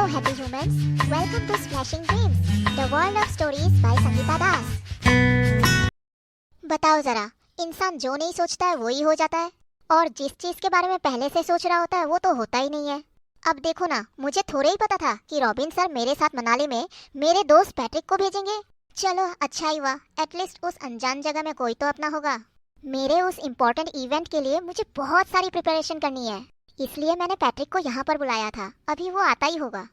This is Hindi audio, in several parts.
Hello happy humans, welcome to Splashing Dreams, the world of stories by Sangeeta दास। बताओ जरा, इंसान जो नहीं सोचता है वही हो जाता है, और जिस चीज के बारे में पहले से सोच रहा होता है वो तो होता ही नहीं है। अब देखो ना, मुझे थोड़ा ही पता था कि रॉबिन सर मेरे साथ मनाली में मेरे दोस्त पैट्रिक को भेजेंगे। चलो अच्छा ही हुआ, एटलीस्ट उस अनजान जगह में कोई तो अपना होगा। मेरे उस इम्पोर्टेंट इवेंट के लिए मुझे बहुत सारी प्रिपरेशन करनी है, इसलिए मैंने पैट्रिक को यहाँ पर बुलाया था। अभी वो आता ही होगा।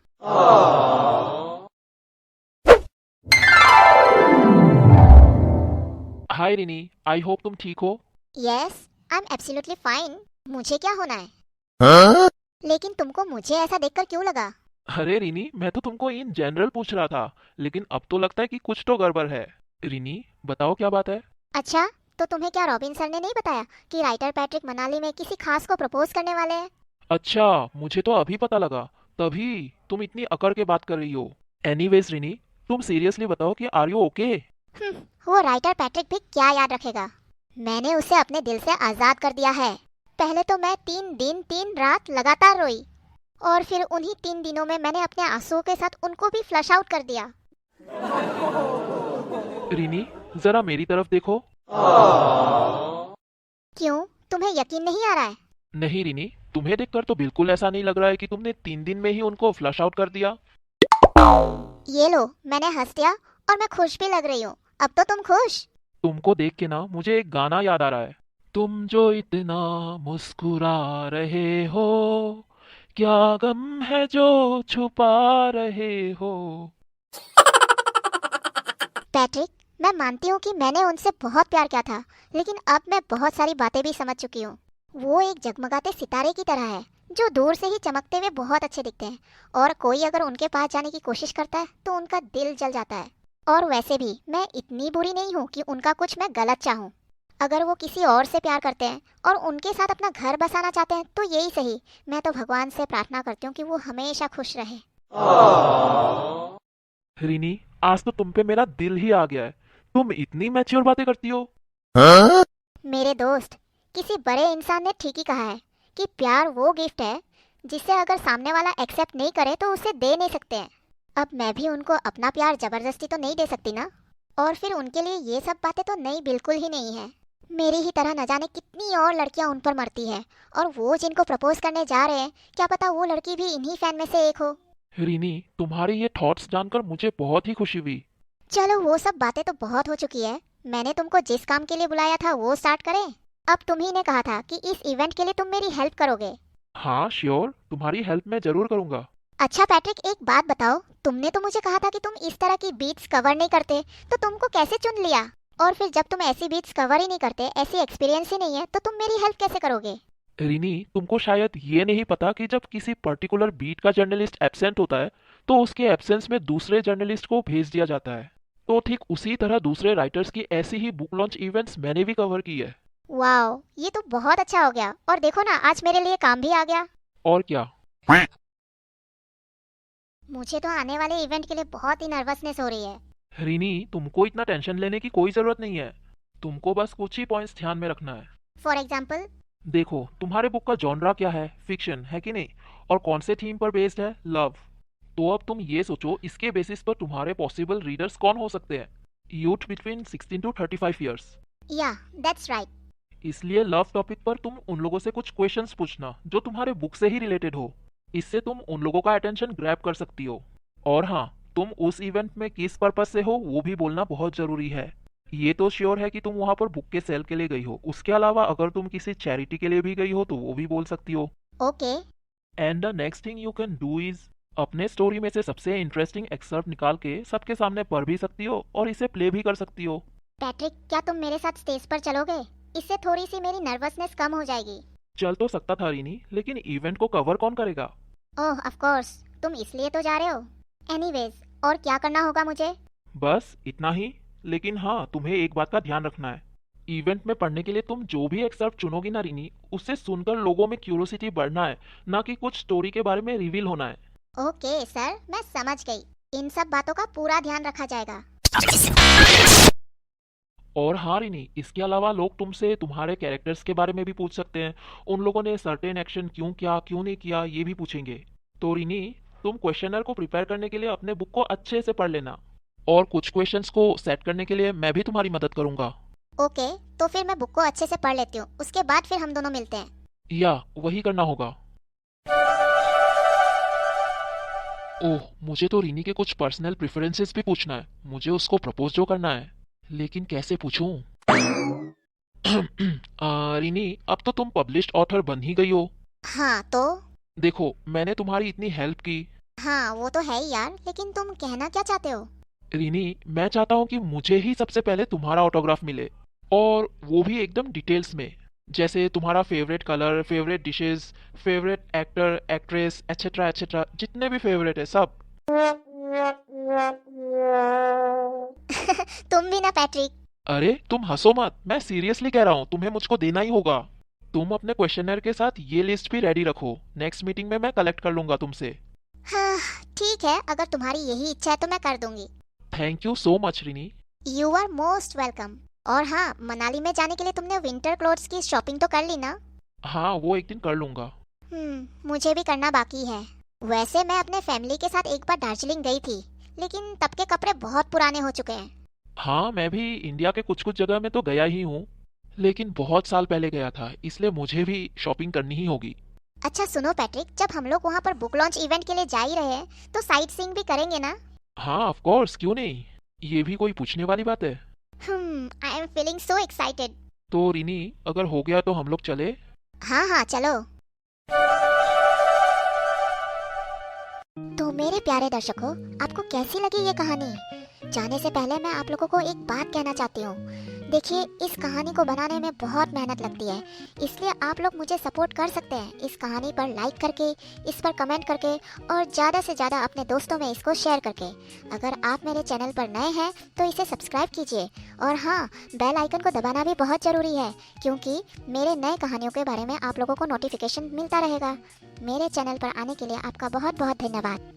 हाय रिनी, आई होप तुम ठीक हो। Yes, I am absolutely fine. मुझे क्या होना है? लेकिन तुमको मुझे ऐसा देखकर क्यों लगा? अरे रिनी, मैं तो तुमको इन जनरल पूछ रहा था, लेकिन अब तो लगता है कि कुछ तो गड़बड़ है। रिनी, बताओ क्या बात है। अच्छा, तो तुम्हें क्या रॉबिन सर ने नहीं बताया कि राइटर पैट्रिक मनाली में किसी खास को प्रपोज करने वाले हैं? अच्छा, मुझे तो अभी पता लगा, तभी तुम इतनी अकड़ के बात कर रही हो। एनीवेज रिनी, तुम सीरियसली बताओ कि आर यू ओके? वो राइटर पैट्रिक भी क्या याद रखेगा। मैंने उसे अपने दिल से आजाद कर दिया है। पहले तो मैं 3 दिन 3 रात लगातार रोई, और फिर उन्हीं 3 दिनों में मैंने अपने आंसुओं के साथ उनको भी फ्लश आउट कर दिया। रिनी, जरा मेरी तरफ देखो। क्यों, तुम्हें यकीन नहीं आ रहा है? नहीं रिनी, तुम्हें देखकर तो बिल्कुल ऐसा नहीं लग रहा है कि तुमने 3 दिन में ही उनको फ्लश आउट कर दिया। ये लो, मैंने हंस दिया और मैं खुश भी लग रही हूँ। अब तो तुम खुश? तुमको देख के ना मुझे एक गाना याद आ रहा है। तुम जो इतना मुस्कुरा रहे हो, क्या गम है जो छुपा रहे हो। पैट्रिक, मैं मानती हूँ कि मैंने उनसे बहुत प्यार किया था, लेकिन अब मैं बहुत सारी बातें भी समझ चुकी हूँ। वो एक जगमगाते सितारे की तरह है, जो दूर से ही चमकते हुए बहुत अच्छे दिखते हैं, और कोई अगर उनके पास जाने की कोशिश करता है तो उनका दिल जल जाता है। और वैसे भी मैं इतनी बुरी नहीं हूँ कि उनका कुछ मैं गलत चाहूँ। अगर वो किसी और से प्यार करते हैं और उनके साथ अपना घर बसाना चाहते हैं तो यही सही। मैं तो भगवान से प्रार्थना करती हूँ कि वो हमेशा खुश रहे। रिनी, आज तो तुम पे मेरा दिल ही आ गया है। तुम इतनी मैच्योर बातें करती हो। मेरे दोस्त, किसी बड़े इंसान ने ठीक ही कहा है कि प्यार वो गिफ्ट है जिसे अगर सामने वाला एक्सेप्ट नहीं करे तो उसे दे नहीं सकते हैं। अब मैं भी उनको अपना प्यार जबरदस्ती तो नहीं दे सकती ना। और फिर उनके लिए ये सब बातें तो नई बिल्कुल ही नहीं है। मेरी ही तरह न जाने कितनी और लड़कियां उन पर मरती है, और वो जिनको प्रपोज करने जा रहे हैं, क्या पता वो लड़की भी इन्हीं फैन में से एक हो। रिनी, तुम्हारे ये थॉट्स जानकर मुझे बहुत ही खुशी हुई। चलो वो सब बातें तो बहुत हो चुकी है। मैंने तुमको जिस काम के लिए बुलाया था वो स्टार्ट करें। अब तुम ही ने कहा था कि इस इवेंट के लिए तुम मेरी हेल्प करोगे। हाँ श्योर, तुम्हारी हेल्प मैं जरूर करूंगा। अच्छा पैट्रिक, एक बात बताओ, तुमने तो मुझे कहा था कि तुम इस तरह की बीट्स कवर नहीं करते, तो तुमको कैसे चुन लिया? और फिर जब तुम ऐसी बीट्स कवर ही नहीं करते, ऐसी एक्सपीरियंस ही नहीं है, तो तुम मेरी हेल्प कैसे करोगे? रिनी, तुमको शायद ये नहीं पता कि जब किसी पर्टिकुलर बीट का जर्नलिस्ट एब्सेंट होता है तो उसके एब्सेंस में दूसरे जर्नलिस्ट को भेज दिया जाता है। तो ठीक उसी तरह दूसरे राइटर्स की ऐसी ही बुक लॉन्च इवेंट्स मैंने भी कवर की है। वाओ, ये तो बहुत अच्छा हो गया। और देखो ना, आज मेरे लिए काम भी आ गया। और क्या। मुझे तो आने वाले इवेंट के लिए बहुत ही नर्वसनेस हो रही है। रिनी, तुमको इतना टेंशन लेने की कोई जरूरत नहीं है। तुमको बस कुछ ही पॉइंट्स ध्यान में रखना है। For example? देखो, तुम्हारे बुक का जॉनरा क्या है, फिक्शन है कि नहीं, और कौन से थीम पर बेस्ड है, लव। तो अब तुम ये सोचो, इसके बेसिस पर तुम्हारे पॉसिबल रीडर्स कौन हो सकते हैं। Youth between 16 to 35 years. Yeah, that's right. इसलिए लव टॉपिक पर तुम उन लोगों से कुछ क्वेश्चंस पूछना जो तुम्हारे बुक से ही रिलेटेड हो। इससे तुम उन लोगों का अटेंशन ग्रैब कर सकती हो। और हाँ, तुम उस इवेंट में किस पर्पस से हो वो भी बोलना बहुत जरूरी है। ये तो श्योर है कि तुम वहां पर बुक के सेल के लिए गई हो, उसके अलावा अगर तुम किसी चैरिटी के लिए भी गई हो तो वो भी बोल सकती हो। Okay. And the next thing you can do is, अपने स्टोरी में से सबसे इंटरेस्टिंग एक्सर्प्ट निकाल के सबके सामने पढ़ भी सकती हो और इसे प्ले भी कर सकती हो। पैट्रिक, क्या तुम मेरे साथ स्टेज पर चलोगे? इससे थोड़ी सी मेरी नर्वसनेस कम हो जाएगी। चल तो सकता था रीनी, लेकिन इवेंट को कवर कौन करेगा। ओह ऑफ कोर्स, तुम इसलिए तो जा रहे हो। एनीवेज, और क्या करना होगा मुझे? बस इतना ही। लेकिन हाँ, तुम्हें एक बात का ध्यान रखना है। इवेंट में पढ़ने के लिए तुम जो भी एक्सर्प्ट चुनोगी ना रीनी, उससे सुनकर लोगों में क्यूरियोसिटी बढ़ना है, ना कि कुछ स्टोरी के बारे में रिवील होना है। ओके सर, मैं समझ गई। इन सब बातों का पूरा ध्यान रखा जाएगा। और हाँ रिनी, इसके अलावा लोग तुमसे तुम्हारे कैरेक्टर्स के बारे में भी पूछ सकते हैं। उन लोगों ने सर्टेन एक्शन क्यों किया, क्यों नहीं किया, ये भी पूछेंगे। तो रिनी, तुम क्वेश्चनर को प्रिपेयर करने के लिए अपने बुक को अच्छे से पढ़ लेना, और कुछ क्वेश्चंस को सेट करने के लिए मैं भी तुम्हारी मदद करूंगा। ओके, तो फिर मैं बुक को अच्छे से पढ़ लेती हूँ, उसके बाद फिर हम दोनों मिलते हैं। या वही करना होगा। ओह, मुझे तो रीनी के कुछ पर्सनल प्रेफरेंसेस भी पूछना है। मुझे उसको प्रपोज जो करना है, लेकिन कैसे पूछूं? रीनी, अब तो तुम पब्लिश्ड ऑथर बन ही गई हो। हाँ तो? देखो, मैंने तुम्हारी इतनी हेल्प की। हाँ वो तो है ही यार, लेकिन तुम कहना क्या चाहते हो? रीनी, मैं चाहता हूँ कि मुझे ही सबसे पहले तुम्हारा ऑटोग्राफ मिले, और वो भी एकदम डिटेल्स में। जैसे तुम्हारा favourite colour, favourite dishes, favourite actor, actress, etcetera etcetera, जितने भी फेवरेट है सब। तुम भी ना पैट्रिक। अरे तुम हंसो मत, मैं सीरियसली कह रहा हूँ, तुम्हें मुझको देना ही होगा। तुम अपने क्वेश्चनर के साथ ये लिस्ट भी रेडी रखो, नेक्स्ट मीटिंग में मैं कलेक्ट कर लूंगा तुमसे। हाँ ठीक है, अगर तुम्हारी यही इच्छा है तो मैं कर दूंगी। Thank you so much Rini. You are most welcome. और हाँ, मनाली में जाने के लिए तुमने विंटर क्लोथ्स की शॉपिंग तो कर ली ना? हाँ, वो एक दिन कर लूंगा। मुझे भी करना बाकी है। वैसे मैं अपने फैमिली के साथ एक बार दार्जिलिंग गई थी, लेकिन तब के कपड़े बहुत पुराने हो चुके हैं। हाँ, मैं भी इंडिया के कुछ कुछ जगह में तो गया ही हूँ, लेकिन बहुत साल पहले गया था, इसलिए मुझे भी शॉपिंग करनी ही होगी। अच्छा सुनो पैट्रिक, जब हम लोग वहाँ पर बुक लॉन्च इवेंट के लिए जा ही रहे हैं, तो साइट सीइंग भी करेंगे ना? हाँ ऑफ कोर्स, क्यों नहीं। ये भी कोई पूछने वाली बात है। I am feeling so excited. तो रिनी, अगर हो गया तो हम लोग चले। हाँ हाँ चलो। तो मेरे प्यारे दर्शकों, आपको कैसी लगी ये कहानी? जाने से पहले मैं आप लोगों को एक बात कहना चाहती हूँ। देखिए, इस कहानी को बनाने में बहुत मेहनत लगती है, इसलिए आप लोग मुझे सपोर्ट कर सकते हैं इस कहानी पर लाइक करके, इस पर कमेंट करके, और ज़्यादा से ज़्यादा अपने दोस्तों में इसको शेयर करके। अगर आप मेरे चैनल पर नए हैं तो इसे सब्सक्राइब कीजिए, और हाँ, बेल आइकन को दबाना भी बहुत ज़रूरी है, क्योंकि मेरे नए कहानियों के बारे में आप लोगों को नोटिफिकेशन मिलता रहेगा। मेरे चैनल पर आने के लिए आपका बहुत बहुत धन्यवाद।